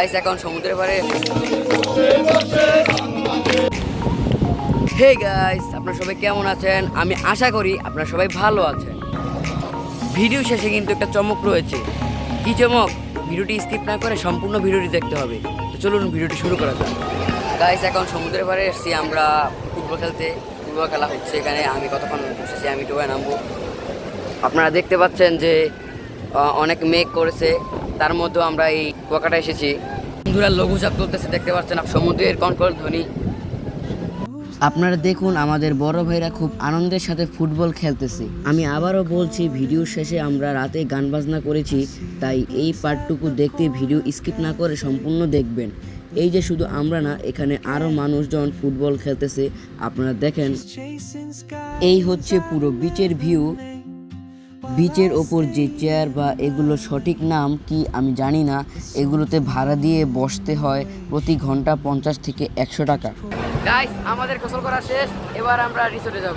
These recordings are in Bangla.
গাইস এখন সমুদ্রের পাড়ে। হে গাইস, আপনারা সবাই কেমন আছেন? আমি আশা করি আপনারা সবাই ভালো আছেন। ভিডিও শেষে কিন্তু একটা চমক রয়েছে। কি চমক? ভিডিওটি স্কিপ না করে সম্পূর্ণ ভিডিওটি দেখতে হবে। তো চলুন ভিডিওটি শুরু করা যাক। গাইস এখন সমুদ্রের পাড়ে এসেছি আমরা ফুটবল খেলতে। ফুটবল খেলা হচ্ছে এখানে। আমি কতক্ষণ বসেছি, আমি ডুবায় নামবো। আপনারা দেখতে পাচ্ছেন যে অনেক মেঘ করেছে, তার মধ্যেও আমরা এই কুয়াকাটা এসেছি। বন্ধুরা লঘুচাপ তুলতেছে, দেখতে পাচ্ছেন সমুদ্রের কনকল ধ্বনি। আপনারা দেখুন আমাদের বড় ভাইরা খুব আনন্দের সাথে ফুটবল খেলতেছে। আমি আবারও বলছি, ভিডিও শেষে আমরা রাতে গান বাজনা করেছি, তাই এই পার্টটুকু দেখতে ভিডিও স্কিপ না করে সম্পূর্ণ দেখবেন। এই যে শুধু আমরা না, এখানে আরও মানুষজন ফুটবল খেলতেছে, আপনারা দেখেন। এই হচ্ছে পুরো বিচের ভিউ। বিচের ওপর যে চেয়ার বা এগুলো সঠিক নাম কি আমি জানি না, এগুলোতে ভাড়া দিয়ে বসতে হয় প্রতি ঘন্টা 50 থেকে 100 টাকা। গাইস আমাদের গোসল করা শেষ, এবার আমরা রিসোর্টে যাব।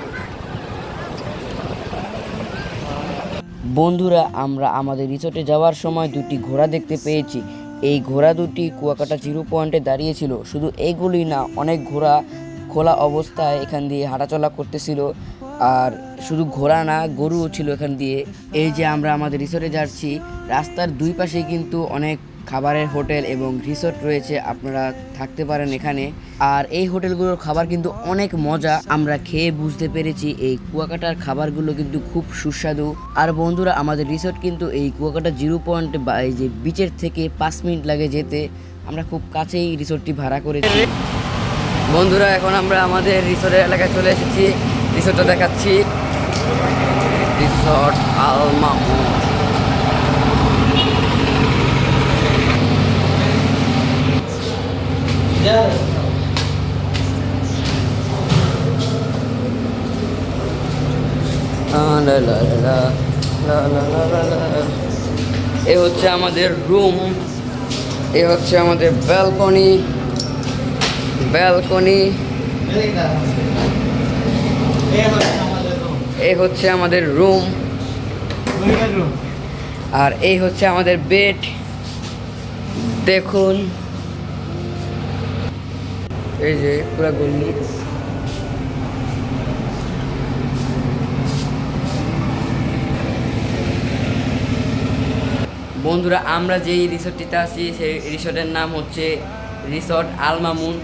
বন্ধুরা আমরা আমাদের রিসোর্টে যাওয়ার সময় দুটি ঘোড়া দেখতে পেয়েছি। এই ঘোড়া দুটি কুয়াকাটা জিরো পয়েন্টে দাঁড়িয়েছিল। শুধু এইগুলি না, অনেক ঘোড়া খোলা অবস্থায় এখান দিয়ে হাঁটাচলা করতেছিল। আর শুধু ঘোড়া না, গরুও ছিল এখান দিয়ে। এই যে আমরা আমাদের রিসোর্টে যাচ্ছি, রাস্তার দুই পাশে কিন্তু অনেক খাবারের হোটেল এবং রিসোর্ট রয়েছে, আপনারা থাকতে পারেন এখানে। আর এই হোটেলগুলোর খাবার কিন্তু অনেক মজা। আমরা খেয়ে বুঝতে পেরেছি এই কুয়াকাটার খাবারগুলো কিন্তু খুব সুস্বাদু। আর বন্ধুরা আমাদের রিসোর্ট কিন্তু এই কুয়াকাটা জিরো পয়েন্ট বা এই যে বিচের থেকে 5 মিনিট লাগে যেতে। আমরা খুব কাছেই রিসোর্টটি ভাড়া করেছি। বন্ধুরা এখন আমরা আমাদের রিসোর্টের এলাকায় চলে এসেছি। রিসোর্টটা দেখাচ্ছি, রিসোর্ট আল মামুন। এ হচ্ছে আমাদের রুম, এ হচ্ছে আমাদের ব্যালকনি। এই হচ্ছে আমাদের রুম, আর এই হচ্ছে আমাদের বেড। দেখুন এই যে পুরো গল্লি। বন্ধুরা আমরা যেই রিসোর্টটিতে আছি সেই রিসোর্টের নাম হচ্ছে রিসোর্ট আল মামুন।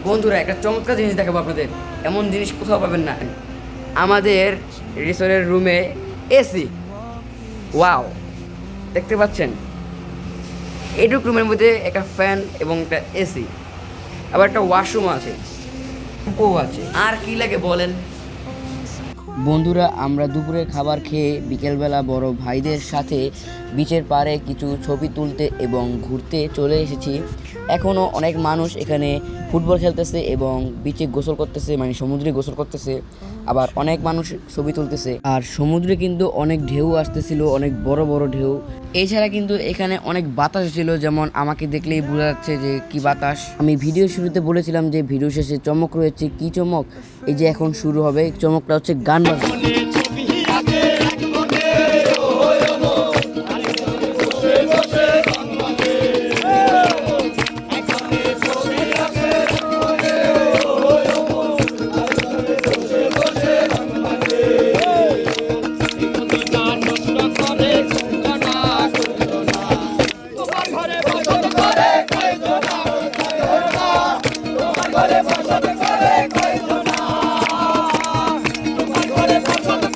বন্ধুরা একটা চমৎকার জিনিস দেখাবো আপনাদের, এমন জিনিস কোথাও পাবেন না। আমাদের রিসোর্টের রুমে এসি। ওয়াও, দেখতে পাচ্ছেন? এইটুক রুমের মধ্যে একটা ফ্যান এবং একটা এসি, আবার একটা ওয়াশরুম আছে, ও আছে। আর কি লাগে বলেন? বন্ধুরা আমরা দুপুরের খাবার খেয়ে বিকেলবেলা বড় ভাইদের সাথে বিচের পাড়ে কিছু ছবি তুলতে এবং ঘুরতে চলে এসেছি। এখনও অনেক মানুষ এখানে ফুটবল খেলতেছে এবং বিচে গোসল করতেছে, মানে সমুদ্রে গোসল করতেছে। আবার অনেক মানুষ ছবি তুলতেছে। আর সমুদ্রে কিন্তু অনেক ঢেউ আসতেছিল, অনেক বড় বড় ঢেউ। এছাড়া কিন্তু এখানে অনেক বাতাস ছিল, যেমন আমাকে দেখলেই বোঝা যাচ্ছে যে কি বাতাস। আমি ভিডিও শুরুতে বলেছিলাম যে ভিডিও শেষে চমক রয়েছে। কি চমক? এই যে এখন শুরু হবে, চমকটা হচ্ছে গান বাজনা। ঘরে বসত করে কইতো না, তোমার ঘরে বসত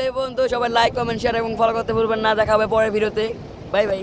এই পর্যন্ত, সবাই লাইক কমেন্ট শেয়ার এবং ফলো করতে ভুলবেন না। দেখা হবে পরের ভিডিওতে। Bye bye.